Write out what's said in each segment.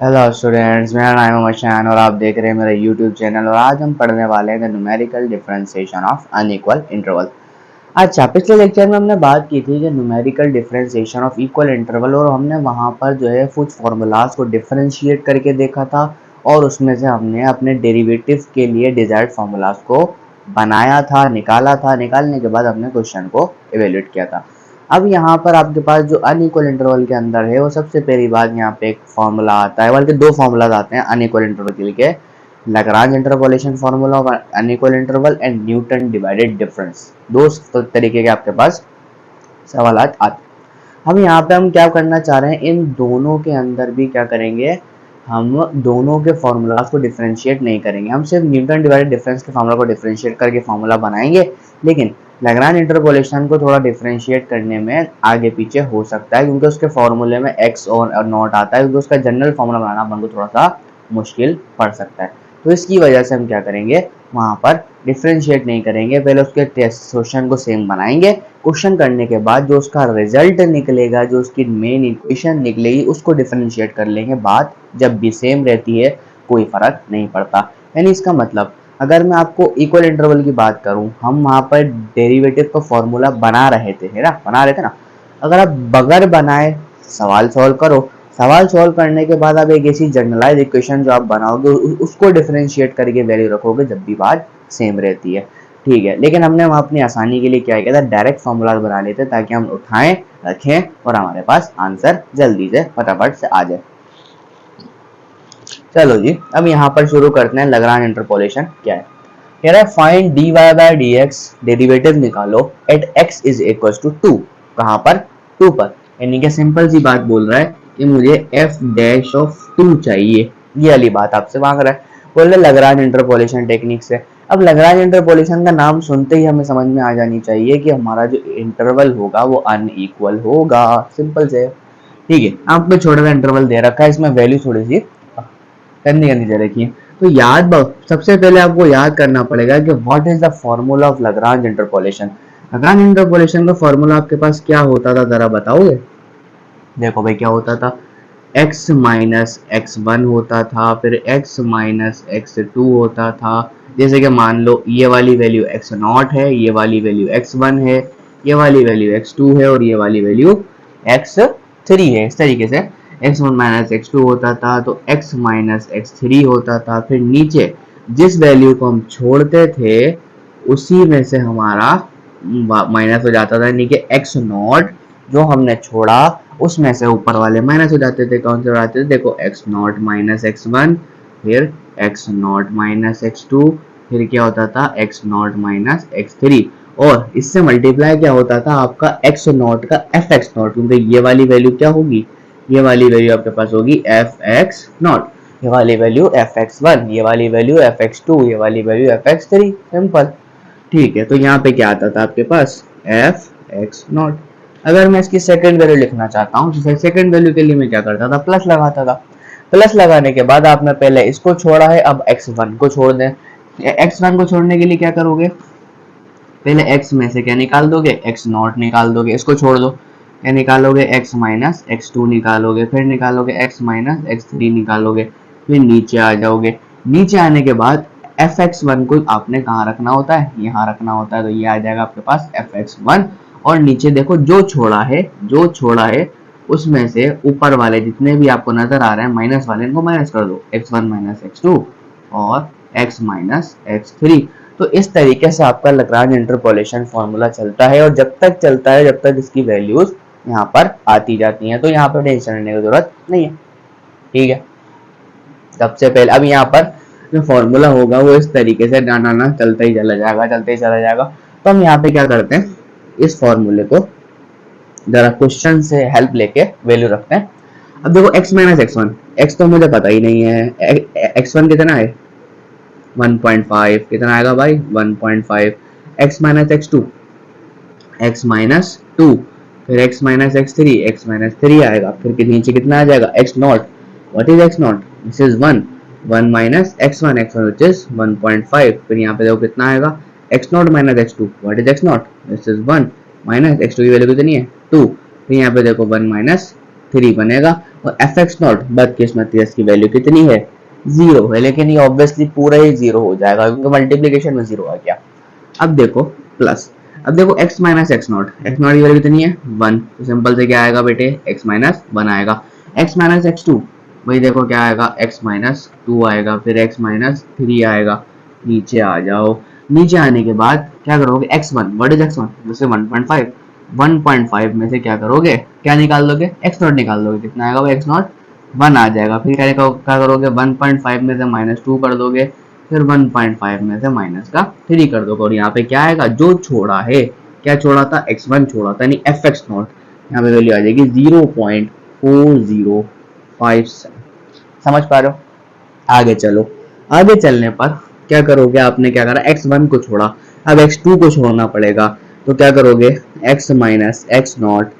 Hello students, मेरा नाम है मशान और आप देख रहे हैं मेरा यूट्यूब चैनल। और आज हम पढ़ने वाले हैं numerical differentiation of unequal interval. अच्छा, पिछले लेक्चर में हमने बात की थी कि numerical differentiation of equal interval, और हमने वहाँ पर जो है कुछ फार्मूलाज को डिफरेंशिएट करके देखा था और उसमें से हमने अपने डेरिवेटिव के लिए डिजायर्ड फार्मूलाज को बनाया था, निकाला था। निकालने के बाद हमने क्वेश्चन को इवेल्युएट किया था। अब यहाँ पर आपके पास जो अनइक्वल इंटरवल के अंदर है, वो सबसे पहली बात यहाँ पे एक फॉर्मूला आता है, बल्कि दो फॉर्मूलाज आते हैं अनइक्वल इंटरवल के लिए। Lagrange interpolation formula of unequal interval and Newton divided difference. दो तरीके के आपके पास सवाल आते हैं। हम यहाँ पे हम क्या करना चाह रहे हैं, इन दोनों के अंदर भी क्या करेंगे, हम दोनों के फार्मूलाज को डिफरेंशिएट नहीं करेंगे। हम सिर्फ न्यूटन डिवाइडेड डिफरेंस के फार्मूला को डिफरेंशिएट करके फार्मूला बनाएंगे, लेकिन लैग्रांज इंटरपोलेशन को थोड़ा डिफरेंशिएट करने में आगे पीछे हो सकता है, क्योंकि उसके फॉर्मूले में एक्स और नॉट आता है, क्योंकि उसका जनरल फार्मूला बनाना अपन को थोड़ा सा मुश्किल पड़ सकता है। तो इसकी वजह से हम क्या करेंगे, वहाँ पर डिफरेंशिएट नहीं करेंगे। पहले उसके क्वेश्चन को सेम बनाएंगे। क्वेश्चन करने के बाद जो उसका रिजल्ट निकलेगा, जो उसकी मेन इक्वेशन निकलेगी, उसको डिफरेंशिएट कर लेंगे। बात जब भी सेम रहती है कोई फर्क नहीं पड़ता। यानी इसका मतलब, अगर मैं आपको इक्वल इंटरवल की बात करूं, हम वहां पर डेरिवेटिव का फॉर्मूला बना रहे थे, है ना, बना रहे थे ना। अगर आप बगैर बनाए सवाल सॉल्व करो, सवाल सॉल्व करने के बाद आप एक ऐसी जनरलाइज इक्वेशन जो आप बनाओगे उसको डिफरेंशिएट करके वैल्यू रखोगे जब भी बात सेम रहती है। ठीक है, लेकिन हमने वहाँ अपनी आसानी के लिए क्या किया था, डायरेक्ट फॉर्मूला बना लेते ताकि हम उठाएं, रखें और हमारे पास आंसर जल्दी से फटाफट से आ जाए। चलो जी, अब यहाँ पर शुरू करते हैं। लैग्रांज इंटरपोलेशन क्या है, कह रहा है find dy by dx, derivative निकालो at x is equal to 2। कहाँ पर, 2 पर। यानी कि सिंपल सी बात बोल रहा है कि मुझे f डैश ऑफ 2 चाहिए, ये वाली बात आपसे मांग रहा है। बोल रहे लैग्रांज इंटरपोलेशन टेक्निक से। अब लैग्रांज इंटरपोलेशन का नाम सुनते ही हमें समझ में आ जानी चाहिए कि हमारा जो इंटरवल होगा वो अनइक्वल होगा। सिंपल से, ठीक है। आपको छोटा सा इंटरवल दे रखा है, इसमें वैल्यू थोड़ी सी करनी करनी दे रखी है। तो सबसे पहले आपको याद करना पड़ेगा कि what is the formula of Lagrange interpolation. Lagrange interpolation का फॉर्मूला आपके पास क्या होता था, जरा बताओगे। देखो भाई, क्या होता था, x माइनस एक्स वन होता था, फिर x माइनस एक्स टू होता था। जैसे कि मान लो ये वाली वैल्यू x नॉट है, ये वाली वैल्यू x1 है, ये वाली वैल्यू x2 है और ये वाली वैल्यू x3 है। इस तरीके से x1 माइनस x2 होता था, तो x माइनस x3 होता था। फिर नीचे जिस वैल्यू को हम छोड़ते थे उसी में से हमारा माइनस हो जाता था, यानी कि x नॉट जो हमने छोड़ा उसमें से ऊपर वाले माइनस हो जाते थे। कौन से हो जाते थे, देखो x नॉट माइनस x1, फिर x नॉट माइनस x2, फिर क्या होता था x नॉट माइनस x3, और इससे मल्टीप्लाई क्या होता था आपका x नॉट का fx नॉट, क्योंकि ये वाली वैल्यू क्या होगी, ये वाली वैल्यू आपके पास होगी fx नॉट, ये वाली वैल्यू fx1, ये वाली वैल्यू fx2, ये वाली वैल्यू fx3। सिंपल, ठीक है। तो यहाँ पे क्या आता था आपके पास, fx नॉट। अगर मैं इसकी सेकंड वैल्यू लिखना चाहता हूँ तो सेकंड वैल्यू के लिए मैं क्या करता था, प्लस लगाता था। प्लस लगाने के बाद आपने पहले इसको छोड़ा है, अब x1 को छोड़ दें। x1 को छोड़ने के लिए क्या करोगे, पहले x में से क्या निकाल दोगे, x नॉट निकाल दोगे, इसको छोड़ दो, क्या निकालोगे, x माइनस x2 निकालोगे, फिर निकालोगे x माइनस x3 निकालोगे, फिर नीचे आ जाओगे। नीचे आने के बाद fx1 को आपने कहाँ रखना होता है, यहाँ रखना होता है, तो ये आ जाएगा आपके पास fx1। और नीचे देखो जो छोड़ा है उसमें से ऊपर वाले जितने भी आपको नजर आ रहे हैं माइनस वाले, इनको माइनस कर दो, x1 माइनस x2 और x माइनस x3। तो इस तरीके से आपका लैग्रांज इंटरपोलेशन फॉर्मूला चलता है, और जब तक चलता है जब तक इसकी वैल्यूज यहाँ पर आती जाती हैं, तो यहाँ पर टेंशन लेने की जरूरत नहीं है। ठीक है, सबसे पहले अब यहाँ पर जो फॉर्मूला होगा वो इस तरीके से डालना चलता ही चला जाएगा, चलते ही चला जाएगा। तो हम यहाँ पे क्या करते हैं, इस फॉर्मूले को जरा क्वेश्चन से हेल्प लेके वैल्यू रखते हैं। अब देखो x माइनस x1, x तो मुझे पता ही नहीं है, x1 कितना है 1.5, कितना आएगा भाई 1.5, x minus x2, x minus 2, फिर x माइनस x3 आएगा, फिर नीचे कितना आ जाएगा x not. What is x not, this is 1 minus x1 which is 1.5, फिर यहाँ पे देखो कितना आएगा x not minus x2, what is x not, this is 1 minus x2 की वैल्यू कितनी है 2, फिर यहाँ पे देखो 1 माइनस 3 बनेगा, और एफ एक्स नॉट बदकिस्मती इसकी वैल्यू कितनी है, 0 है, लेकिन ये ऑब्वियसली पूरा ही 0 हो जाएगा क्योंकि मल्टीप्लीकेशन में 0 आ गया। अब देखो प्लस, अब देखो x माइनस एक्स नॉट की वैल्यू कितनी है 1, तो सिंपल से क्या आएगा बेटे x माइनस 1 आएगा। x माइनस एक्स टू, वही देखो क्या आएगा x माइनस 2 आएगा, फिर x माइनस 3 आएगा। नीचे आ जाओ, नीचे आने के बाद क्या करोगे x1, व्हाट इज x1, जैसे 1.5, 1.5 में से क्या करोगे, क्या निकाल दोगे, x नॉट निकाल दोगे, कितना आएगा x नॉट 1 आ जाएगा। फिर क्या करोगे 1.5 में से -2 कर दोगे, फिर 1.5 में से माइनस का 3 कर दोगे, और यहाँ पे क्या आएगा जो छोड़ा है, क्या छोड़ा था, x1 छोड़ा था, यानी एफ एक्स नॉट यहाँ पे वैल्यू आ जाएगी 0.4057। समझ पा रहे हो। आगे चलो, आगे चलने पर क्या करोगे, आपने क्या करा x1 को छोड़ा, अब x2 को छोड़ना पड़ेगा, तो क्या करोगे x माइनस एक्स नॉट,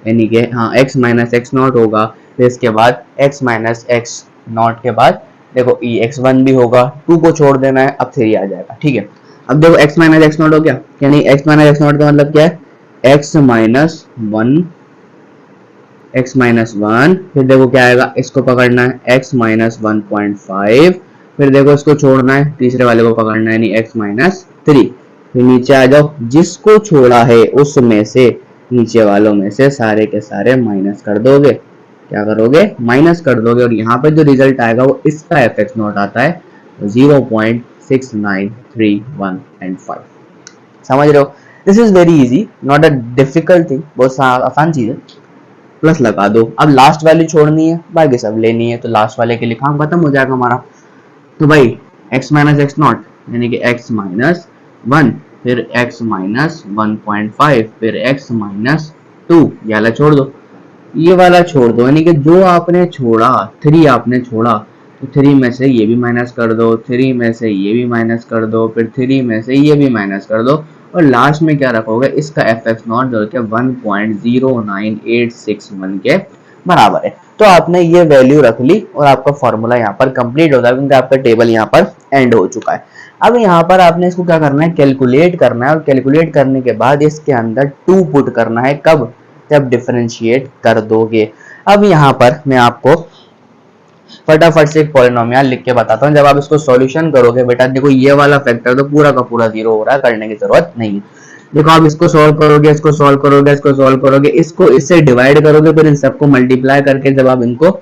यानी कि हाँ x माइनस एक्स नॉट होगा, फिर इसके बाद x माइनस एक्स नॉट के बाद देखो ये x1 भी होगा, 2 को छोड़ देना है, अब 3 आ जाएगा। ठीक है, अब देखो x माइनस एक्स नॉट हो गया, यानी x माइनस एक्स नॉट का मतलब क्या है, x माइनस 1, x माइनस 1, फिर देखो क्या आएगा, इसको पकड़ना है x माइनस 1.5, फिर देखो इसको छोड़ना है, तीसरे वाले को पकड़ना है, यानी x माइनस 3, फिर नीचे आ जाओ, जिसको छोड़ा है उसमें से, नीचे वालों में से सारे के सारे माइनस कर दोगे, क्या करोगे माइनस कर दोगे, और यहाँ पे जो रिजल्ट आएगा वो इसका एफ एक्स नॉट आता है 0.6931 एंड 5। समझ रहे हो, this is very easy, not a difficult thing, बहुत आसान चीज है। प्लस लगा दो, अब लास्ट वैल्यू छोड़नी है, बाकी सब लेनी है, तो लास्ट वाले के लिए काम खत्म हो जाएगा हमारा। तो भाई x माइनस एक्स नॉट यानी कि x माइनस 1, फिर x माइनस 1.5, फिर x माइनस 2, ये वाला छोड़ दो, ये वाला छोड़ दो, यानी कि जो आपने छोड़ा 3 आपने छोड़ा, तो 3 में से ये भी माइनस कर दो, 3 में से ये भी माइनस कर दो, फिर 3 में से ये भी माइनस कर दो, और लास्ट में क्या रखोगे, इसका एफ एक्स नॉट जो कि 1.09861 के बराबर है। तो आपने ये वैल्यू रख ली और आपका फॉर्मूला यहाँ पर कंप्लीट होता है, क्योंकि आपका टेबल यहाँ पर एंड हो चुका है। अब यहाँ पर आपने इसको क्या करना है, कैलकुलेट करना है, और कैलकुलेट करने के बाद इसके अंदर 2 पुट करना है, कब, जब डिफरेंशिएट कर दोगे। अब यहाँ पर मैं आपको फटाफट से एक पॉलिनोमियल लिख के बताता हूँ, जब आप इसको सॉल्यूशन करोगे बेटा, देखो ये वाला फैक्टर तो पूरा का पूरा 0 हो रहा है, करने की जरूरत नहीं है। देखो आप इसको सॉल्व करोगे, इसको सॉल्व करोगे, इसको सॉल्व करोगे, इसको इससे डिवाइड करोगे, फिर इन सबको मल्टीप्लाई करके जब आप इनको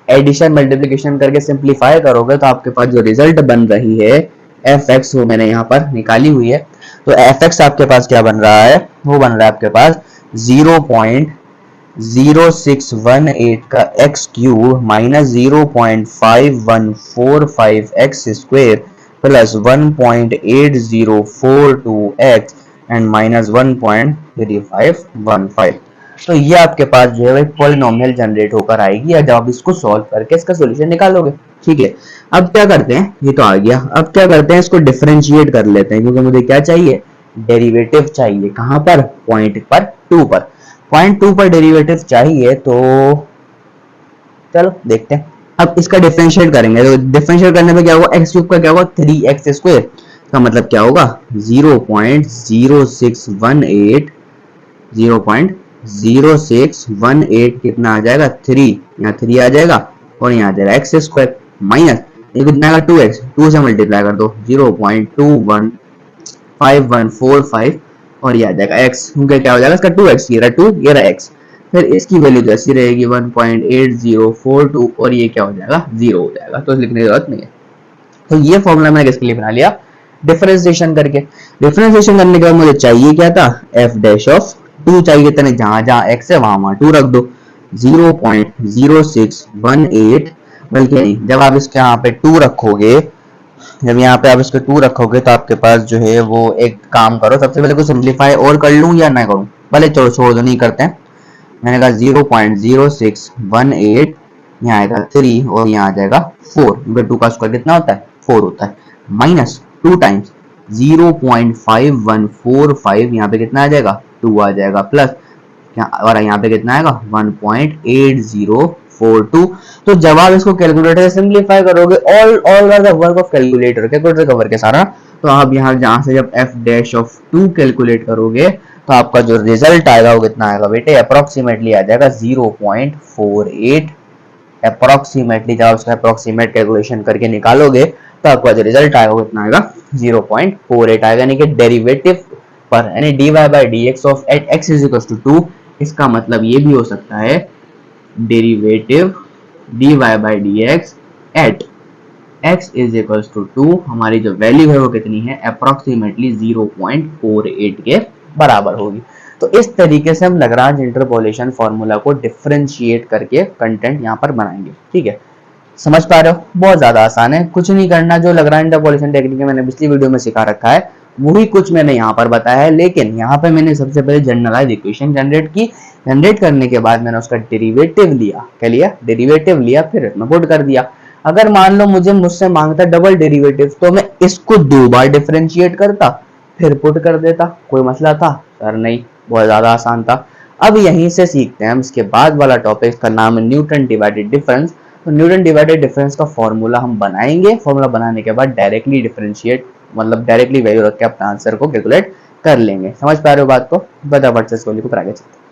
एडिशन मल्टीप्लिकेशन करके सिंप्लीफाई करोगे, तो आपके पास जो रिजल्ट बन रही है एफ एक्स, वो मैंने यहाँ पर निकाली हुई है। तो एफ एक्स आपके पास क्या बन रहा है, वो बन रहा है आपके पास 0.0618 का x cube minus 0.5145 x square plus 1.8042 x and minus 1.3515। तो ये आपके पास जो है पॉलिनोमियल जनरेट होकर आएगी, या जब आप इसको सॉल्व करके इसका सॉल्यूशन निकालोगे। ठीक है, अब क्या करते हैं, ये तो आ गया, अब क्या करते हैं, इसको डिफरेंशिएट कर लेते हैं, क्योंकि मुझे क्या चाहिए, डेरिवेटिव चाहिए, कहां पर, पॉइंट पर 2 पर, पॉइंट 2 पर डेरिवेटिव चाहिए। तो चलो देखते हैं, अब इसका डिफरेंशिएट करेंगे, तो डिफरेंशिएट करने पे क्या होगा, एक्स क्यूब का क्या होगा 3x स्क्वायर, का मतलब क्या होगा 0.0618, 0.0618 कितना आ जाएगा 3, यहाँ 3 आ जाएगा, और यहाँ आ जाएगा एक्स स्क्वायर माइनस ये कितना आएगा 2x, 2 से मल्टीप्लाई कर दो 0.215145, और ये आ जाएगा x, क्योंकि क्या हो जाएगा इसका 2x, ये रहा 2, ये रहा x, फिर इसकी वैल्यू जैसी रहेगी 1.8042, और ये क्या हो जाएगा 0 हो जाएगा, तो लिखने की जरूरत नहीं है। तो ये फॉर्मूला मैंने किसके लिए बना लिया, डिफरेंशिएशन करके। डिफरेंशिएशन करने के बाद मुझे चाहिए क्या था, f डैश ऑफ 2 चाहिए था, जहां जहां x है वहां 2 रख दो, 0.0618, बल्कि नहीं, जब आप इसके यहाँ पे 2 रखोगे, जब यहाँ पे आप इसके 2 रखोगे, तो आपके पास जो है वो एक काम करो, सबसे पहले कुछ सिंप्लीफाई और कर लूं या ना करूं, भले चलो छोड़ दो, नहीं करते हैं। मैंने कहा 0.0618, यहाँ आएगा 3 और यहाँ आ जाएगा 4, क्योंकि 2 का स्क्वायर कितना होता है 4 होता है, माइनस 2 टाइम्स 0.5145, यहाँ पे कितना आ जाएगा 2 आ जाएगा, प्लस और यहाँ पे कितना आएगा 1.8042। तो जब आप इसको कैलकुलेटर से सिंप्लीफाई करोगे, all are the work of calculator, calculator का वर्क है सारा, तो आप यहाँ जहां से जब f डैश ऑफ 2 कैलकुलेट करोगे, तो आपका जो रिजल्ट आएगा वो कितना आएगा बेटे, अप्रोक्सीमेटली आ जाएगा 0.48 अप्रोक्सीमेटली जब उसका अप्रोक्सीमेट कैलकुलेशन करके निकालोगे तो आपका जो रिजल्ट आएगा वो कितना आएगा 0.48 आएगा, यानी कि डेरिवेटिव पर यानी dy by d x of at x is equal to 2, इसका मतलब ये भी हो सकता है derivative dy by d x at x is equal to 2, हमारी जो वैल्यू है वो कितनी है अप्रोक्सीमेटली 0.48 के बराबर होगी। तो इस तरीके से हम लैग्रांज इंटरपोलेशन फॉर्मूला को डिफरेंशिएट करके कंटेंट यहाँ पर बनाएंगे। ठीक है, समझ पा रहे हो? बहुत ज्यादा आसान है, कुछ नहीं करना, जो लैग्रांज इंटरपोलेशन टेक्निक मैंने पिछली वीडियो में सिखा रखा है वही कुछ मैंने यहाँ पर बताया है, लेकिन यहाँ पे मैंने सबसे पहले जनरलाइज इक्वेशन जनरेट की, जनरेट करने के बाद मैंने उसका डेरिवेटिव लिया, क्या लिया? डेरिवेटिव लिया, फिर मैं पुट कर दिया। अगर मान लो मुझसे मांगता डबल डेरिवेटिव तो मैं इसको 2 बार डिफरेंशिएट करता फिर पुट कर देता, कोई मसला था? सर नहीं, बहुत ज्यादा आसान था। अब यहीं से सीखते हैं हम इसके बाद वाला टॉपिक, इसका नाम है न्यूटन डिवाइडेड डिफरेंस। तो न्यूटन डिवाइडेड डिफरेंस का फॉर्मूला हम बनाएंगे, फॉर्मूला बनाने के बाद डायरेक्टली डिफरेंशिएट मतलब डायरेक्टली वैल्यू रख के अपना आंसर को कैलकुलेट कर लेंगे। समझ पा रहे हो बात को? फटाफट से इसको लिखो फिर आगे चलते।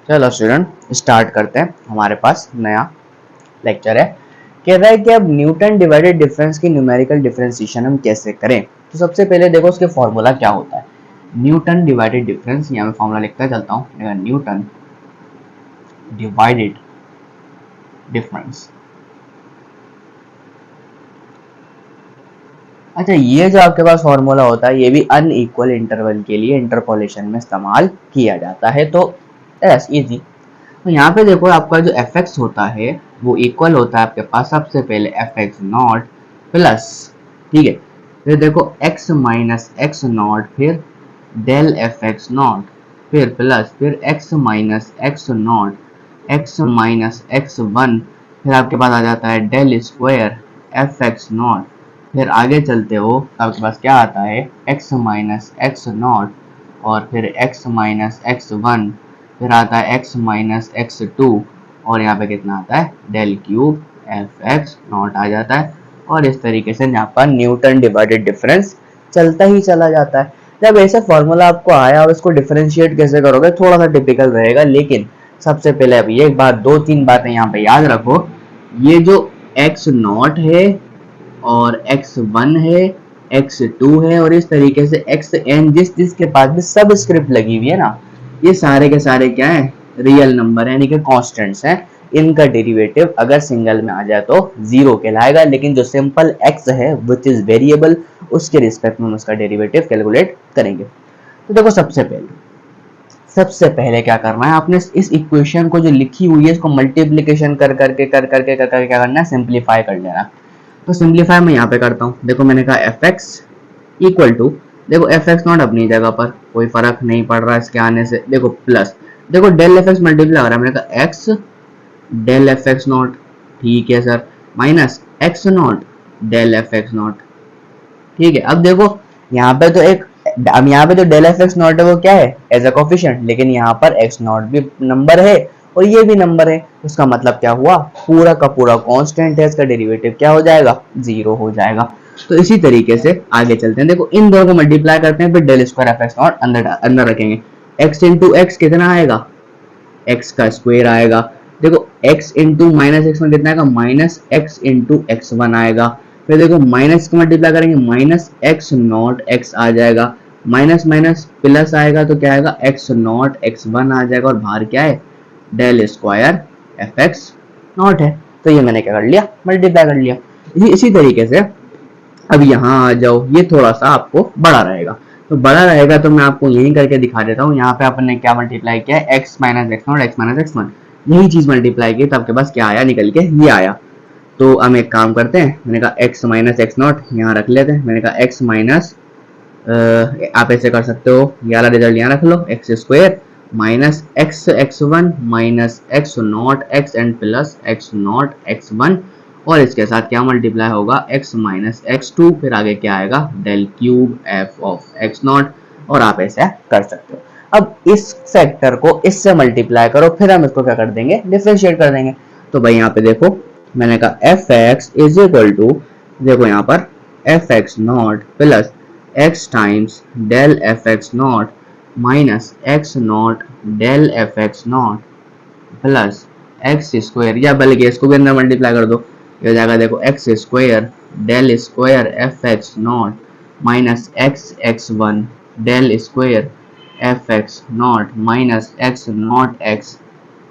चलो स्टूडेंट स्टार्ट करते हैं, हमारे पास नया लेक्चर है। कह रहा है कि अब न्यूटन डिवाइडेड डिफरेंस की न्यूमेरिकल डिफरेंशिएशन हम कैसे करें। तो सबसे पहले देखो उसके फॉर्मूला क्या होता है। न्यूटन डिवाइडेड डिफरेंस, यहाँ मैं फॉर्मूला लिखता चलता हूँ, न्यूटन डिवाइडेड डिफरेंस। अच्छा, ये जो आपके पास फॉर्मूला होता है ये भी अनइक्वल इंटरवल के लिए इंटरपोलेशन में इस्तेमाल किया जाता है। तो यस इजी। तो यहाँ पे देखो आपका जो एफ एक्स होता है वो इक्वल होता है आपके पास सबसे पहले एफ एक्स नॉट प्लस, ठीक है, फिर देखो एक्स माइनस एक्स नॉट, फिर डेल एफ एक्स नॉट, फिर प्लस, फिर x minus x naught, x minus x one, फिर आपके पास आ जाता है del square f x naught, फिर आगे चलते हो आपके पास क्या आता है एक्स माइनस एक्स नॉट और फिर एक्स माइनस एक्स वन, फिर आता है x माइनस एक्स टू और यहाँ पे कितना आता है del cube f x naught आ जाता है। और इस तरीके से यहाँ पर न्यूटन डिवाइडेड डिफरेंस चलता ही चला जाता है। जब ऐसे फॉर्मूला आपको आया और इसको डिफरेंशिएट कैसे करोगे थोड़ा सा टिपिकल रहेगा, लेकिन सबसे पहले अभी एक बात, 2-3 बातें यहाँ पे याद रखो। ये जो x नॉट है और x1 है, x2 है और इस तरीके से xn जिसके पास भी सब स्क्रिप्ट लगी हुई है ना, ये सारे के सारे क्या है रियल नंबर है, यानी कि कांस्टेंट्स हैं। इनका डेरिवेटिव अगर सिंगल में आ जाए तो 0 कहलाएगा, लेकिन जो सिंपल x है विच इज वेरिएबल उसके रिस्पेक्ट में हम उसका डेरिवेटिव कैलकुलेट करेंगे। तो देखो सबसे पहले क्या करना है, आपने इस इक्वेशन को जो लिखी हुई है इसको मल्टीप्लीकेशन कर करके क्या करना है, सिंप्लीफाई कर लेना। तो सिंप्लीफाई मैं यहाँ पे करता हूँ। देखो मैंने कहा एफ एक्स इक्वल टू, देखो एफ एक्स नॉट अपनी जगह पर कोई फर्क नहीं पड़ रहा इसके आने से, देखो प्लस, देखो डेल एफ एक्स मल्टीप्लाई हो रहा है, मैंने कहा x del f x naught, ठीक है sir, minus x naught del f x naught, ठीक है। अब देखो यहाँ पे तो अब यहाँ पे जो डेल एफ एक्स नॉट है वो क्या है एज अ कोफिशिएंट, लेकिन यहाँ पर एक्स नॉट भी नंबर है और ये भी नंबर है, उसका मतलब क्या हुआ पूरा का पूरा कांस्टेंट है, इसका डेरिवेटिव क्या हो जाएगा 0 हो जाएगा। तो इसी तरीके से आगे चलते हैं। देखो इन दोनों को मल्टीप्लाई करते हैं, फिर del square f x naught अंदर रखेंगे। x इंटू एक्स कितना आएगा, x का स्क्वायर आएगा। देखो x into minus x one कितना आएगा, minus x into x one आएगा। फिर देखो माइनस को मल्टीप्लाई करेंगे, माइनस एक्स नॉट एक्स आ जाएगा, माइनस माइनस प्लस आएगा तो क्या आएगा एक्स नॉट एक्स वन आ जाएगा और बाहर क्या है del square f x naught है। तो ये मैंने क्या कर लिया मल्टीप्लाई कर लिया। इसी तरीके से अब यहाँ आ जाओ, ये थोड़ा सा आपको बड़ा रहेगा, तो बड़ा रहेगा तो मैं आपको यही करके दिखा देता हूँ। यहाँ पे अपन ने क्या मल्टीप्लाई किया है x minus x naught x minus x one, यही चीज मल्टीप्लाई की तो आपके पास क्या आया निकल के ये आया। तो हम एक काम करते हैं, मैंने कहा x माइनस एक्स नॉट यहाँ रख लेते हैं, मैंने कहा x माइनस आप ऐसे कर सकते हो, ये वाला रिजल्ट यहाँ रख लो x square minus x x one minus x naught x and plus x naught x one, और इसके साथ क्या मल्टीप्लाई होगा x माइनस एक्स टू, फिर आगे क्या आएगा del cube f of x naught, और आप ऐसे कर सकते हो। अब इस फैक्टर को इससे मल्टीप्लाई करो, फिर हम इसको क्या कर देंगे डिफरेंशिएट कर देंगे। तो भाई यहाँ पे देखो मैंने कहा f x is equal to, देखो यहाँ पर f x naught plus x times del f x naught minus x naught del f x naught plus x square, या बल्कि इसको भी अंदर मल्टीप्लाई कर दो, ये हो जाएगा देखो x square del square f x naught minus x x one del square f x naught minus x naught x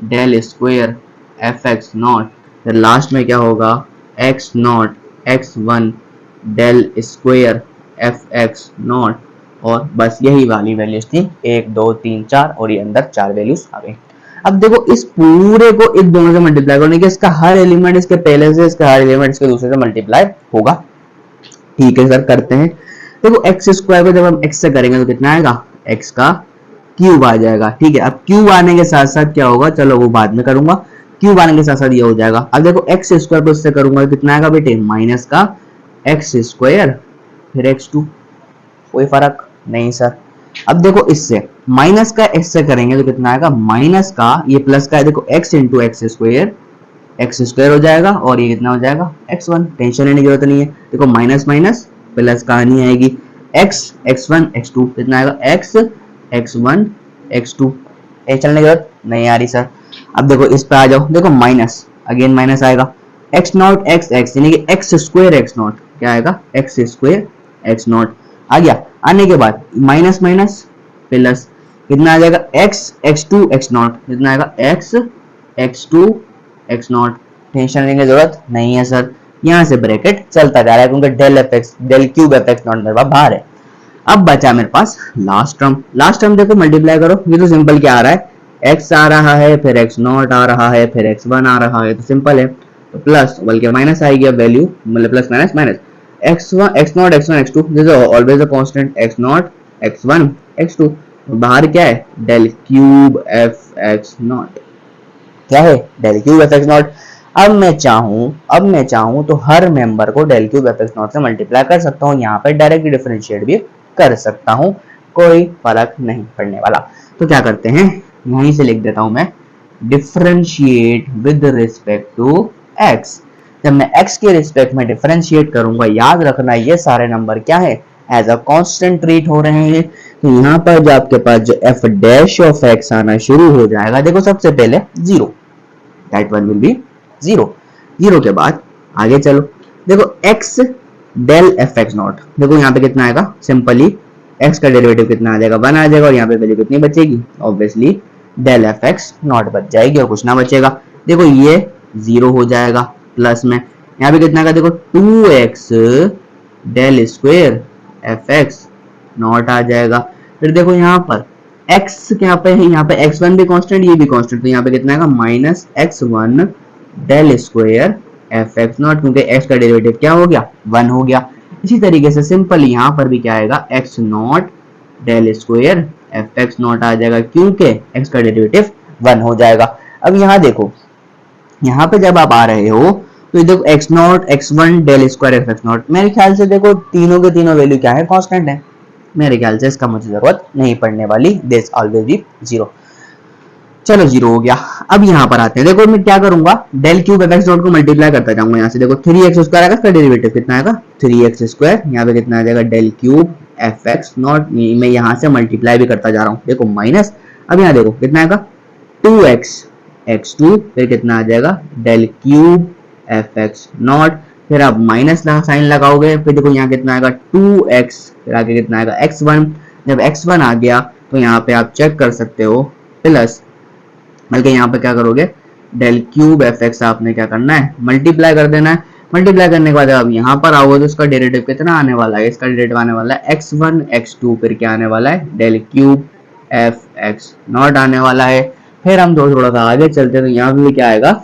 del square f x naught, फिर लास्ट में क्या होगा x naught x one del square f x naught, और बस यही वाली values थी 1 2 3 4, और ये अंदर 4 वैल्यूज आ गई। अब देखो इस पूरे को इन दोनों से मल्टीप्लाई करने के, इसका हर एलिमेंट इसके पहले से, इसका हर एलिमेंट इसके दूसरे से मल्टीप्लाई होगा। ठीक है सर, करते हैं। देखो एक्स स्क्वायर को जब हम एक्स से करेंगे तो कितना आएगा, एक्स का क्यूब आ जाएगा। ठीक है, अब क्यूब आने के साथ साथ क्या होगा, चलो वो बाद में करूंगा, क्यूब आने के साथ साथ ये हो जाएगा। अब देखो एक्स स्क्वायर को इससे करूंगा कितना आएगा बेटे, माइनस का एक्स स्क्वायर फिर एक्स टू, कोई फर्क नहीं सर। अब देखो इससे माइनस का एक्स से करेंगे तो कितना आएगा, माइनस का ये प्लस का है, देखो एक्स इंटू एक्स स्क्वायर हो जाएगा, और ये कितना हो जाएगा एक्स वन, टेंशन लेने की जरूरत नहीं है। देखो माइनस माइनस प्लस कहानी आएगी, एक्स वन एक्स टू कितना आएगा, x one x two, tension लेने की जरूरत नहीं आ रही सर। अब देखो इस पे आ जाओ, देखो माइनस अगेन माइनस आएगा, एक्स नॉट एक्स एक्स यानी कि एक्स स्क्वायर एक्स नॉट, क्या आएगा एक्स स्क्वायर एक्स नॉट आ गया। आने के बाद माइनस माइनस प्लस कितना आ जाएगा, x x two x naught कितना आएगा, x x two x naught, tension लेने की जरूरत नहीं है सर। यहाँ से ब्रैकेट चलता जा रहा है क्योंकि del f x del cube f x naught मेरे पास बाहर है। अब बचा मेरे पास लास्ट टर्म देखो मल्टीप्लाई करो, ये तो सिंपल क्या आ रहा है, एक्स आ रहा है फिर एक्स नॉट आ रहा है फिर एक्स वन आ रहा है, तो सिंपल है, तो प्लस बल्कि माइनस आएगी अब वैल्यू, मतलब plus minus minus, x1 x0 x1 x2, this is always a constant, x0 x1 x2, बाहर क्या है del cube f x naught, क्या है del cube f x naught. अब मैं चाहूं तो हर मेंबर को del cube f x naught से मल्टीप्लाई कर सकता हूं, यहाँ पे डायरेक्ट डिफरेंशिएट भी कर सकता हूं, कोई फर्क नहीं पड़ने वाला। तो क्या करते हैं, यहीं से लिख देता हूं मैं, differentiate with respect to x. जब मैं x के रिस्पेक्ट में डिफरेंशिएट करूंगा, याद रखना ये सारे नंबर क्या है, एज अ कांस्टेंट ट्रीट हो रहे हैं। तो यहाँ पर जो आपके पास जो f डैश ऑफ x आना शुरू हो जाएगा, देखो सबसे पहले zero, that one will be zero, zero के बाद आगे चलो, देखो x del f x naught, देखो यहाँ पे कितना आएगा, सिंपली x का डेरिवेटिव कितना आ जाएगा, 1 आ जाएगा, और यहाँ पे वैल्यू कितनी बचेगी, obviously del f x naught बच जाएगी और कुछ ना बचेगा। देखो ये जीरो हो जाएगा, प्लस में यहाँ पे कितना का देखो 2x del square f x naught आ जाएगा। फिर देखो यहाँ पर x क्या पे है, यहाँ पे x1 भी कांस्टेंट ये भी कांस्टेंट, तो यहाँ पे कितना आएगा minus x1 del square f x naught, क्योंकि x का डेरिवेटिव क्या हो गया 1 हो गया। इसी तरीके से सिंपल यहाँ पर भी क्या आएगा, x naught del square f x naught आ जाएगा, क्योंकि x का डेरिवेटिव 1 हो जाएगा। अब यहाँ देखो, यहाँ पे जब आप आ रहे हो तो देखो x naught x1 del square f x naught, मेरे ख्याल से देखो तीनों के तीनों वैल्यू क्या है, कांस्टेंट है, मेरे ख्याल से इसका मुझे जरूरत नहीं पड़ने वाली, दिस ऑलवेज बी जीरो। चलो जीरो हो गया। अब यहाँ पर आते हैं, देखो मैं क्या करूंगा, del cube f x naught को मल्टीप्लाई करता जाऊंगा, यहाँ से देखो 3x स्क्वायर आएगा, इसका डेरिवेटिव कितना आएगा 3x स्क्वायर, यहाँ पे कितना आ जाएगा del cube f x naught, मैं यहाँ से मल्टीप्लाई भी करता जा रहा हूँ, देखो माइनस, अब यहाँ देखो कितना आएगा 2x x2, फिर कितना आ जाएगा del cube f x naught, फिर आप माइनस साइन लगाओगे, फिर देखो यहाँ कितना आएगा 2x, फिर आगे कितना आएगा x1, जब x1 आ गया तो यहाँ पे आप चेक कर सकते हो प्लस, बल्कि यहाँ पे क्या करोगे डेल क्यूब एफ एक्स आपने क्या करना है मल्टीप्लाई कर देना है, मल्टीप्लाई करने के बाद अब यहाँ पर आओगे तो इसका डेरिवेटिव कितना आने वाला है, इसका डेरिवेटिव आने वाला है x1 x2, फिर क्या आने वाला है del cube f x naught आने वाला है। फिर हम थोड़ा सा आगे चलते हैं तो यहाँ पे क्या आएगा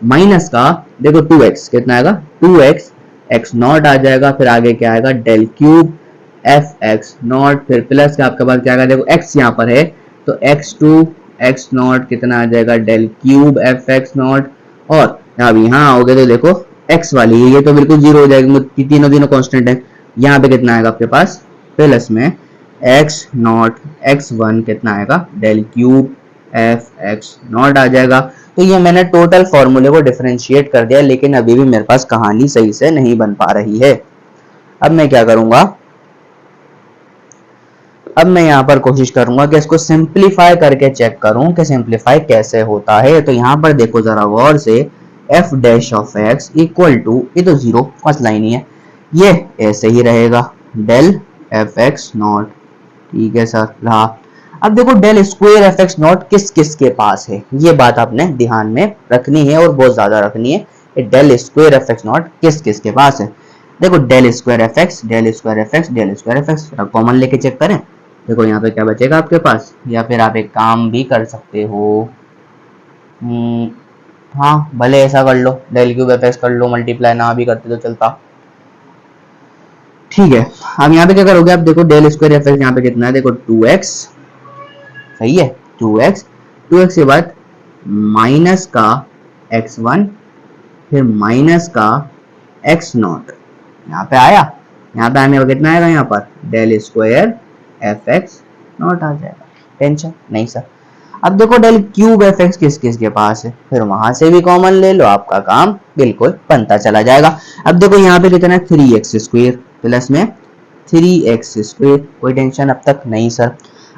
माइनस का, देखो 2x कितना आएगा 2x x नॉट आ जाएगा, फिर आगे क्या आएगा del cube f x naught, फिर प्लस का आपके पास क्या आएगा, देखो x यहाँ पर है तो x2 x नॉट कितना आ जाएगा del cube f x naught, और अब यहाँ आओगे तो देखो x वाली है ये तो बिल्कुल जीरो हो जाएगी, तीनों कांस्टेंट है, यहाँ पे कितना आएगा आपके पास प्लस में x नॉट x1 कितना आएगा del cube f x naught आ जाएगा। तो ये मैंने टोटल फॉर्मूले को डिफरेंशिएट कर दिया, लेकिन अभी भी मेरे पास कहानी सही से नहीं बन पा रही है। अब मैं क्या करूंगा, अब मैं यहाँ पर कोशिश करूंगा कि इसको सिंप्लीफाई करके चेक करूं कि सिंप्लीफाई कैसे होता है। तो यहाँ पर देखो जरा गौर से, f dash of x equal to, ये तो जीरो फर्स्ट लाइन ही है, ये ऐसे ही रहेगा, डेल एफ एक्स नॉट। ठीक है सर, रहा। अब देखो del square f x naught किस किस के पास है, ये बात आपने ध्यान में रखनी है और बहुत ज्यादा रखनी है। Del square f x naught किस किस के पास है। देखो del square f x, del square f x, del square f x, common लेके चेक करें। देखो यहाँ पे क्या बचेगा आपके पास, या फिर आप एक काम भी कर सकते हो, हाँ भले ऐसा कर लो, डेल क्यूब एफ एक्स कर लो, मल्टीप्लाई ना भी करते तो चलता। ठीक है, अब यहाँ पे क्या करोगे आप, देखो डेल स्क्वायर एफ एक्स यहाँ पे कितना है, देखो 2x, सही है 2x, 2x के बाद माइनस का x1, फिर माइनस का x नॉट, यहाँ पे आया, यहाँ पे आने का कितना आएगा, यहाँ पर del square f x naught आ जाएगा। टेंशन नहीं सर। अब देखो डेल क्यूब एफ एक्स किस किस के पास है, फिर वहां से भी कॉमन ले लो, आपका काम बिल्कुल बनता चला जाएगा। अब देखो यहाँ पे कितना है, 3x स्क्वायर प्लस में 3x स्क्वायर, कोई टेंशन अब तक नहीं सर।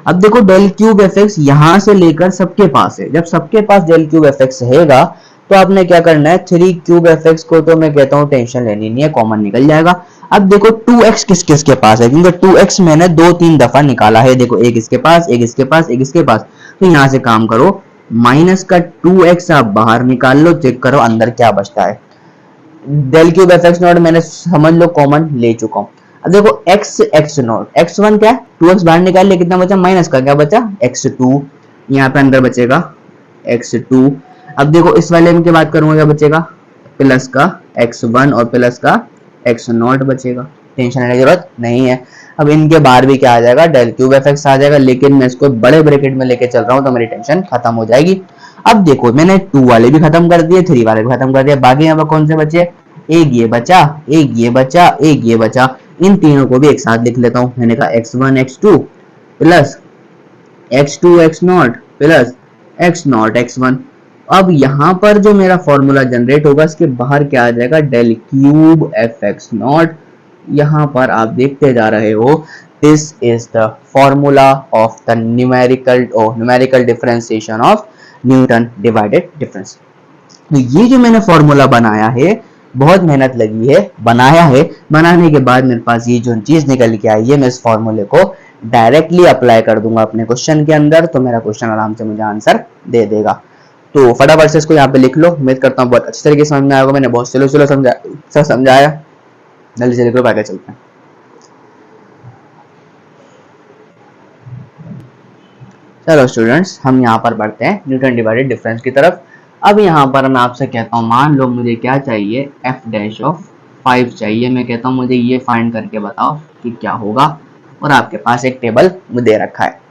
अब देखो डेल क्यूब एफ एक्स यहां से लेकर सबके पास है, जब सबके पास डेल क्यूब एफ एक्स रहेगा तो आपने क्या करना है, 3 क्यूब एफ एक्स को तो मैं कहता हूँ टेंशन लेनी नहीं है, कॉमन निकल जाएगा। अब देखो 2x किस किस के पास है, क्योंकि 2x मैंने 2-3 दफा निकाला है, देखो एक इसके पास, एक इसके पास, एक इसके पास, तो यहाँ से काम करो, माइनस का 2x आप बाहर निकाल लो, चेक करो अंदर क्या बचता है। Del cube f x naught मैंने समझ लो कॉमन ले चुका हूँ। अब देखो x x नॉट, x1 क्या है, 2x बाहर निकाल लिया, कितना बचा, माइनस का क्या बचा, x2, यहाँ पे अंदर बचेगा x2। अब देखो इस वाले में की बात करूंगा, क्या बचेगा, प्लस का x1 और प्लस का x नॉट बचेगा, टेंशन लेने की जरूरत नहीं है। अब इनके बाहर भी क्या आ जाएगा, डेल क्यूब एफ एक्स आ जाएगा, लेकिन मैं इसको बड़े ब्रैकेट में लेके चल रहा हूँ तो मेरी टेंशन खत्म हो जाएगी। अब देखो मैंने 2 वाले भी खत्म कर दिए, 3 वाले भी खत्म कर दिए, बाकी यहाँ पर कौन से बचे, एक ये बचा, एक ये बचा, एक ये बचा, इन तीनों को भी एक साथ लिख लेता हूँ। मैंने कहा x1 x2 plus x2 x not plus x naught x1। अब यहाँ पर जो मेरा फॉर्मूला जनरेट होगा, इसके बाहर क्या आ जाएगा, del cube f x naught. यहाँ पर आप देखते जा रहे हो, this is the formula of the numerical differentiation of Newton divided difference. तो ये जो मैंने फॉर्मूला बनाया है, बहुत मेहनत लगी है, बनाया है, बनाने के बाद मेरे पास ये जो चीज निकल के आई है, मैं इस फॉर्मूले को डायरेक्टली अप्लाई कर दूंगा अपने क्वेश्चन के अंदर, तो मेरा क्वेश्चन आराम से मुझे आंसर दे देगा। तो फटाफट से इसको यहाँ पे लिख लो, उम्मीद करता हूँ बहुत अच्छी तरीके से समझ में आएगा, मैंने बहुत स्लो समझाया, जल्दी से लिख लो, आगे चलते हैं। चलो स्टूडेंट्स, हम यहाँ पर बढ़ते हैं न्यूटन डिवाइडेड डिफरेंस की तरफ। अब यहाँ पर मैं आपसे कहता हूँ, मान लो मुझे क्या चाहिए, एफ डैश ऑफ 5 चाहिए, मैं कहता हूँ मुझे ये फाइंड करके बताओ कि क्या होगा, और आपके पास एक टेबल दे रखा है।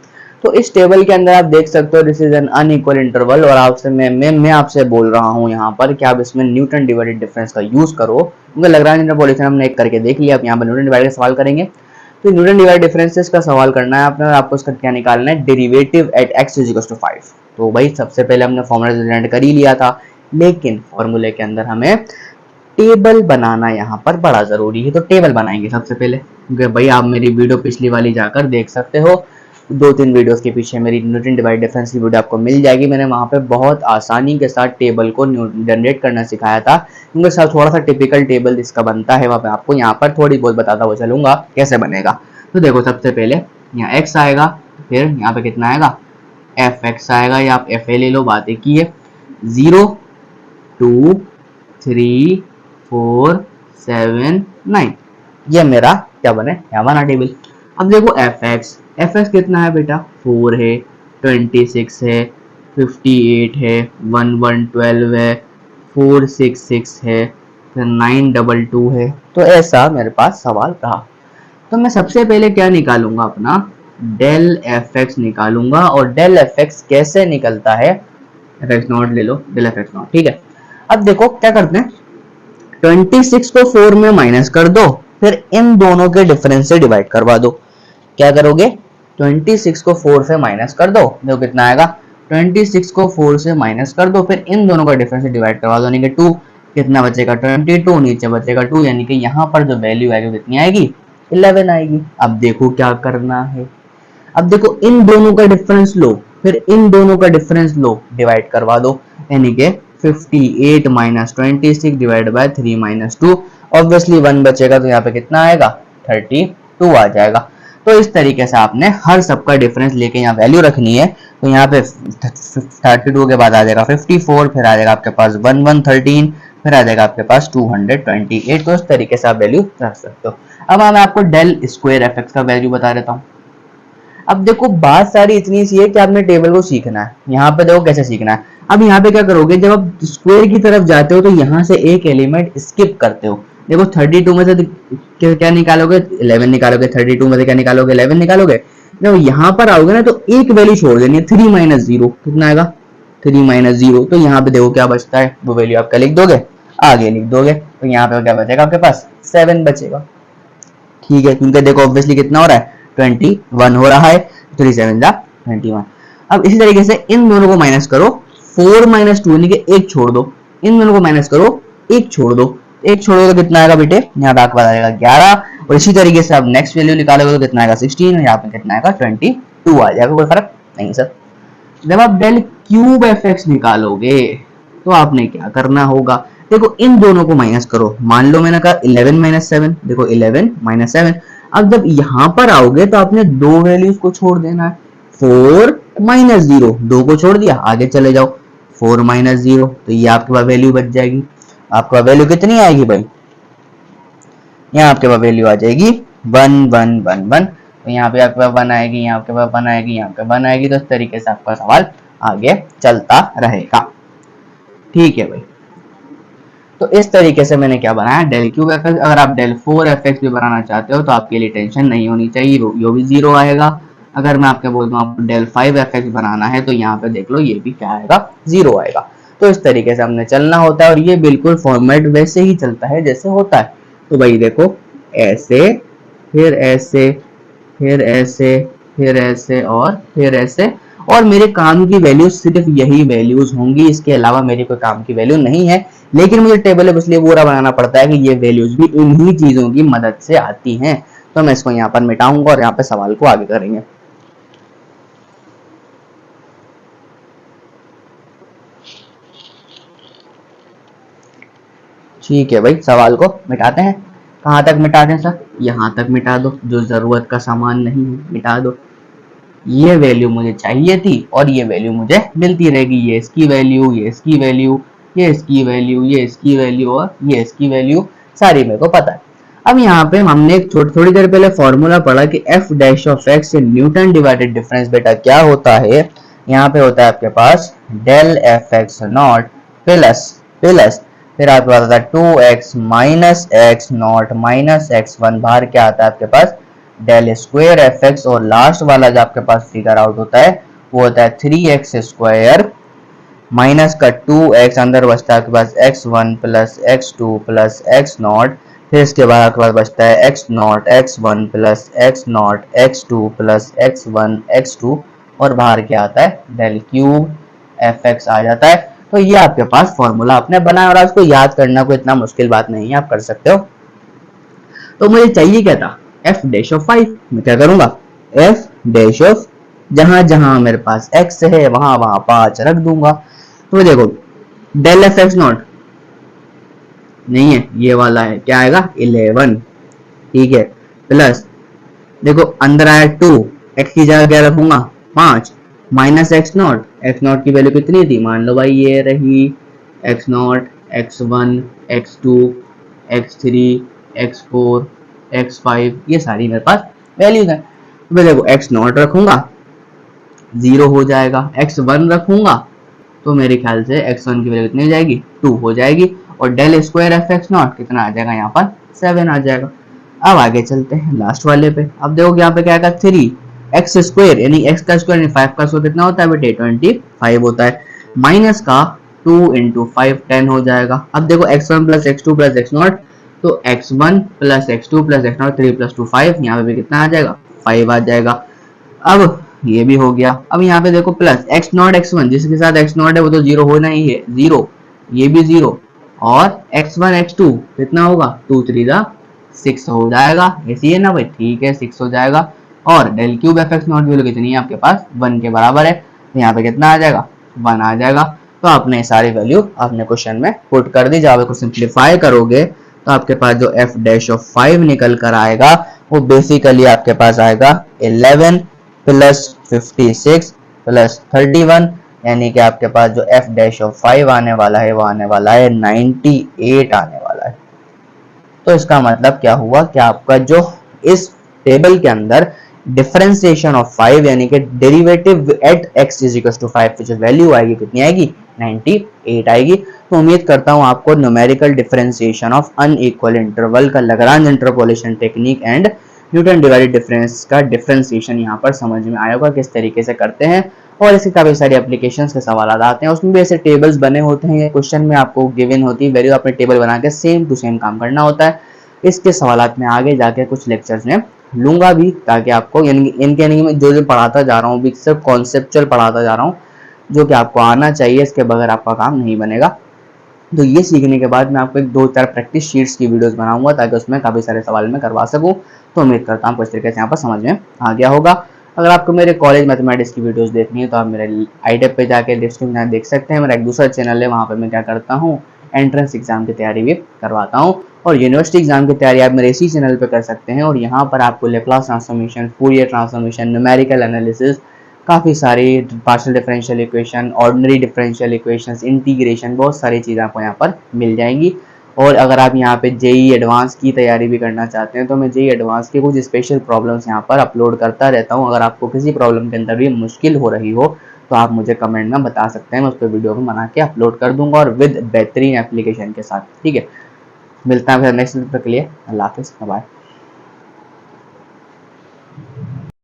तो इस टेबल के अंदर आप देख सकते हो, this is an unequal interval, और आपसे मैं आपसे बोल रहा हूँ यहाँ पर कि आप इसमें न्यूटन डिवाइडेड डिफरेंस का यूज करो। मुझे लग रहा है इंटरपोलेशन हमने एक करके देख लिया, अब यहाँ पर न्यूटन डिवाइडेड का सवाल करेंगे। तो न्यूटन डिवाइडेड डिफरेंसेस का सवाल करना है आपने, और आपको इसका क्या निकालना है, derivative at x is equal to 5। तो भाई सबसे पहले हमने फॉर्मूला जनरेट कर ही लिया था, लेकिन फॉर्मूले के अंदर हमें टेबल बनाना यहाँ पर बड़ा जरूरी है। तो टेबल बनाएंगे सबसे पहले, क्योंकि भाई आप मेरी वीडियो पिछली वाली जाकर देख सकते हो, 2-3 वीडियोस के पीछे मेरी न्यूटन डिवाइडेड डिफरेंस की वीडियो आपको मिल जाएगी। मैंने वहाँ पे बहुत आसानी के साथ टेबल को जनरेट करना सिखाया था, क्योंकि साथ थोड़ा सा टिपिकल टेबल जिसका बनता है वहाँ पे आपको यहाँ पर थोड़ी बहुत बताता हुआ चलूंगा कैसे बनेगा। तो देखो सबसे पहले यहाँ x आएगा, फिर यहाँ पे कितना आएगा, एफ एक्स आएगा, या आप एफ ए ले लो, बात एक ही है। 0 2 3 4 7 9, ये मेरा क्या बने, यहाँ बना टेबल। अब देखो एफ एक्स कितना है बेटा, 4 है, 26 है, 58 है, 1112 है, 466 है, फिर 922 है। तो ऐसा मेरे पास सवाल रहा। तो मैं सबसे पहले क्या निकालूंगा, अपना डेल एफ एक्स निकालूंगा, और डेल एफ एक्स कैसे निकलता है, एफ एक्स नॉट ले लो, डेल एफ एक्स नॉट, ठीक है। अब देखो क्या करते हैं, 26 को 4 में माइनस कर दो, फिर इन दोनों के डिफरेंस से डिवाइड करवा दो। क्या करोगे, 26 को 4 से माइनस कर दो, देखो कितना आएगा, 26 को 4 से माइनस कर दो, फिर इन दोनों का डिफरेंस से डिवाइड करवा दो, यानी कि 2, कितना बचेगा 22, नीचे बचेगा 2, यानी कि यहाँ पर जो वैल्यू आएगी कितनी आएगी, 11 आएगी। अब देखो क्या करना है, अब देखो इन दोनों का डिफरेंस लो, फिर इन दोनों का डिफरेंस लो, डिवाइड करवा दो, यानी कि 58 minus 26 divide by 3 minus 2, obviously 1 बचेगा तो यहाँ पे कितना आएगा 32 आ जाएगा। तो इस तरीके से आपने हर सबका डिफरेंस लेके यहाँ वैल्यू रखनी है। तो यहाँ पे 32 के बाद आ जाएगा 54, फिर आ जाएगा आपके पास 1113, फिर आ जाएगा आपके पास 228। तो इस तरीके से आप वैल्यू रख सकते हो। अब मैं आपको डेल स्क्वायर एफ एक्स का वैल्यू बता देता हूँ। अब देखो बात सारी इतनी सी है कि आपने टेबल को सीखना है। यहाँ पे देखो कैसे सीखना है। अब यहाँ पे क्या करोगे, जब आप स्क्वायर की तरफ जाते हो तो यहाँ से एक एलिमेंट स्किप करते हो। देखो 32 में से क्या निकालोगे 11 निकालोगे, 32 में से क्या निकालोगे 11 निकालोगे। जब यहाँ पर आओगे ना तो एक वैल्यू छोड़ देनी है, 3 माइनस 0 कितना आएगा 3 माइनस 0। तो यहाँ पे देखो क्या बचता है, वो वैल्यू आपका लिख दोगे, आगे लिख दोगे। तो यहाँ पे क्या बचेगा आपके पास 7 बचेगा। ठीक है, क्योंकि देखो ऑब्वियसली कितना हो रहा है 21 हो रहा है, 3 7 21। अब इसी तरीके से इन दोनों को माइनस करो, 4 माइनस 2 यानी कि एक छोड़ दो, इन दोनों को माइनस करो, एक छोड़ दो, एक छोड़ दो तो कितना आएगा बेटे, यहाँ पे आपके पास आएगा 11। और इसी तरीके से आप नेक्स्ट वैल्यू निकालोगे तो कितना आएगा 16, और यहाँ पे कितना आएगा 22 आ जाएगा। कोई फर्क नहीं सर। जब आप डेल क्यूब एफ एक्स निकालोगे तो आपने क्या करना होगा, देखो इन दोनों को माइनस करो। मान लो मैंने कहा 11 माइनस 7, देखो 11 माइनस 7। अब जब यहां पर आओगे तो आपने दो वैल्यूज को छोड़ देना है, 4 माइनस 0, दो को छोड़ दिया, आगे चले जाओ 4 माइनस 0, तो ये आपके पास वैल्यू बच जाएगी। आपके पास वैल्यू कितनी आएगी भाई, यहाँ आपके पास वैल्यू आ जाएगी 1 1 1 1। तो यहाँ पे आपके पास 1 आएगी, यहाँ आपके पास 1 आएगी, यहाँ पे 1 आएगी। तो इस तरीके से आपका सवाल आगे चलता रहेगा। ठीक है भाई, तो इस तरीके से मैंने क्या बनाया डेल क्यूब एफ एक्स। अगर आप डेल 4 एफ एक्स भी बनाना चाहते हो तो आपके लिए टेंशन नहीं होनी चाहिए, यो भी 0 आएगा। अगर मैं आपको बोलता हूँ आपको डेल 5 एफ एक्स बनाना है तो यहाँ पे देख लो ये भी क्या आएगा 0 आएगा। तो इस तरीके से हमने चलना होता है, और ये बिल्कुल फॉर्मेट वैसे ही चलता है जैसे होता है। तो भाई देखो ऐसे, फिर ऐसे, फिर ऐसे, फिर ऐसे और फिर ऐसे, और मेरे काम की वैल्यू सिर्फ यही वैल्यूज होंगी, इसके अलावा मेरी कोई काम की वैल्यू नहीं है। लेकिन मुझे टेबल इसलिए पूरा बनाना पड़ता है कि ये वैल्यूज भी इन्हीं चीजों की मदद से आती हैं। तो मैं इसको यहाँ पर मिटाऊंगा और यहाँ पे सवाल को आगे करेंगे। ठीक है भाई, सवाल को मिटाते हैं। कहाँ तक मिटा दें सर, यहाँ तक मिटा दो, जो जरूरत का सामान नहीं है मिटा दो। ये वैल्यू मुझे चाहिए थी और ये वैल्यू मुझे मिलती रहेगी, ये इसकी वैल्यू, ये इसकी वैल्यू, ये इसकी वैल्यू, ये इसकी वैल्यू और ये इसकी वैल्यू, सारी मेरे को पता है। अब यहाँ पे हमने थोड़ी देर पहले फॉर्मूला पढ़ा कि f dash of x Newton divided difference बेटा क्या होता है। यहाँ पे होता है आपके पास del f x naught plus plus, फिर आपके पास आता है 2x minus x naught minus x1, बाहर क्या आता है आपके पास डेल स्क्वायर एफ एक्स, और लास्ट वाला जो आपके पास फिगर आउट होता है वो होता है 3x स्क्वायर माइनस का 2x, अंदर बचता है आपके पास x1 plus x2 plus x not, फिर इसके बाद आपके पास बचता है x naught x1 plus x not x2 plus x1 x2, और बाहर क्या आता है डेल क्यूब एफ एक्स आ जाता है। तो ये आपके पास फॉर्मूला आपने बनाया, और उसको याद करना कोई इतना मुश्किल बात नहीं है, आप कर सकते हो। तो मुझे चाहिए क्या था एफ डैश ऑफ 5, मैं क्या करूंगा एफ डैश ऑफ, जहां जहां मेरे पास x है वहां वहां 5 रख दूंगा। तो देखो डेल एफ एक्स नॉट नहीं है, ये वाला है, क्या आएगा 11, ठीक है, प्लस देखो अंदर आया 2, x की जगह क्या रखूंगा 5, माइनस एक्स नॉट की वैल्यू कितनी थी, मान लो भाई ये रही x not, x1 x2 x3 x4 x5, ये सारी मेरे पास वैल्यूज है। तो देखो x नॉट रखूंगा 0 हो जाएगा, x1 रखूंगा तो मेरे ख्याल से x1 की वैल्यू कितनी हो जाएगी 2 हो जाएगी, और del square f x naught कितना आ जाएगा यहाँ पर 7 आ जाएगा। अब आगे चलते हैं लास्ट वाले पे। अब देखो यहाँ पे क्या आएगा 3x स्क्वायर यानी x का स्क्वायर यानी 5 का स्क्वायर कितना होता है बेटे 25 होता है, माइनस का 2 into 5 10 हो जाएगा। अब देखो x1 plus x2 plus x not, तो x1 plus x2 plus x not 3 plus 2 5, यहाँ पे भी कितना आ जाएगा 5 आ जाएगा। अब ये भी हो गया। अब यहाँ पे देखो प्लस x नॉट x1, जिसके साथ x नॉट है वो तो 0 होना ही है 0, ये भी 0, और x1 x2 कितना होगा 2 3 6 हो जाएगा, ऐसी है ना भाई, ठीक है 6 हो जाएगा। और del cube f x naught की वैल्यू कितनी है आपके पास 1 के बराबर है, तो यहाँ पे कितना आ जाएगा 1 आ जाएगा। तो आपने सारी वैल्यू आपने क्वेश्चन में पुट कर दी। जब आप इसको सिंप्लीफाई करोगे तो आपके पास जो एफ डैश ऑफ 5 निकल कर आएगा वो बेसिकली आपके पास आएगा 11 प्लस 56 प्लस 31, यानी कि आपके पास जो एफ डैश ऑफ 5 आने वाला है वो आने वाला है 98 आने वाला है। तो इसका मतलब क्या हुआ कि आपका जो इस टेबल के अंदर डिफरेंशिएशन ऑफ 5 यानी कि derivative at x is equal to 5 जो वैल्यू आएगी कितनी आएगी 98 आएगी। तो उम्मीद करता हूं आपको numerical differentiation of unequal interval का Lagrange interpolation technique and Newton divided difference का डिफरेंशिएशन यहाँ पर समझ में आएगा किस तरीके से करते हैं। और इसकी काफी सारी एप्लीकेशंस के सवाल आते हैं, उसमें भी ऐसे टेबल्स बने होते हैं, क्वेश्चन में आपको गिवन होती है वैल्यू, आपने टेबल बना के सेम टू सेम काम करना होता है। इसके सवालात में आगे जाके कुछ लेक्चर्स में लूंगा भी, ताकि आपको इनके में जो जो पढ़ाता जा रहा हूँ सिर्फ कॉन्सेप्चुअल पढ़ाता जा रहा हूँ, जो कि आपको आना चाहिए, इसके बगैर आपका काम नहीं बनेगा। तो ये सीखने के बाद मैं आपको एक 2-4 प्रैक्टिस शीट्स की वीडियोस बनाऊंगा ताकि उसमें काफ़ी सारे सवाल मैं करवा सकूं। तो उम्मीद करता हूँ कुछ तरीके से यहाँ पर समझ में आ गया होगा। अगर आपको मेरे कॉलेज मैथमेटिक्स की वीडियोस देखनी है तो आप मेरे आईडेप पे जाके डिस्क्रिप्शन में देख सकते हैं। मेरा एक दूसरा चैनल है, वहाँ पर मैं क्या करता हूँ एंट्रेंस एग्जाम की तैयारी भी करवाता हूँ, और यूनिवर्सिटी एग्जाम की तैयारी आप मेरे इसी चैनल पर कर सकते हैं। और यहाँ पर आपको Laplace transformation, Fourier transformation, numerical analysis, काफ़ी सारी partial differential equation, ordinary differential equations, integration, बहुत सारी चीज़ें आपको यहाँ पर मिल जाएंगी। और अगर आप यहाँ पे जेई एडवांस की तैयारी भी करना चाहते हैं तो मैं जेई एडवांस के कुछ स्पेशल प्रॉब्लम्स यहाँ पर अपलोड करता रहता हूँ। अगर आपको किसी प्रॉब्लम के अंदर भी मुश्किल हो रही हो तो आप मुझे कमेंट में बता सकते हैं, मैं उस पर वीडियो में बना के अपलोड कर दूंगा और विद बेहतरीन एप्लीकेशन के साथ। ठीक है, मिलता है फिर नेक्स्ट वीडियो के लिए। अल्लाह हाफिज़, बाय।